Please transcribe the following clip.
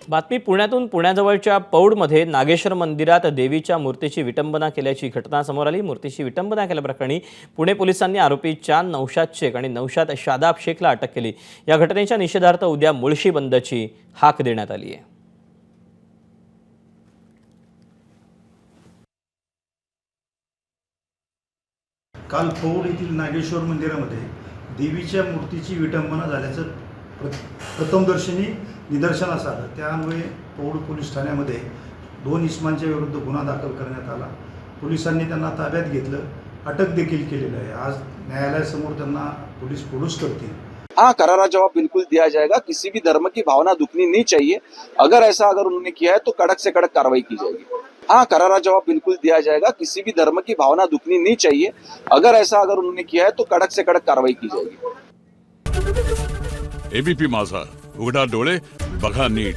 बातमी पुण्यातून पुण्याजवळच्या पौडमध्ये नागेश्वर मंदिरात देवीच्या मूर्तीची विटंबना केल्याची घटना समोर आली। मूर्तीची विटंबना केल्याप्रकरणी पुणे पोलिसांनी आरोपी चांद नौशाद शेख आणि नौशाद शादाब शेखला अटक केली। या घटनेच्या निषेधार्थ उद्या मुळशी बंदची हाक देण्यात आली आहे। काल पौड येथील नागेश्वर मंदिरामध्ये देवीच्या मूर्तीची विटंबना झाल्याचं प्रथमदर्शनी निदर्शनास आलं। त्यामुळे पौड पोलीस ठाण्यामध्ये 2 इसमांच्या विरुद्ध गुन्हा दाखल करण्यात आला। पोलिसांनी त्यांना ताब्यात घेतलं, अटक देखील केलेलं आहे। आज न्यायालयासमोर त्यांना पोलीस प्रोड्यूस करतील। हाँ, करारा जवाब बिल्कुल दिया जाएगा। किसी भी धर्म की भावना दुखनी नहीं चाहिए। अगर उन्होंने किया है तो कड़क से कड़क कार्रवाई की जाएगी। हाँ, करारा जवाब बिल्कुल दिया जाएगा। किसी भी धर्म की भावना दुखनी नहीं चाहिए। अगर उन्होंने किया है तो कड़क से कड़क कार्रवाई की जाएगी। एबीपी माझा, उघडा डोळे बघा नीट।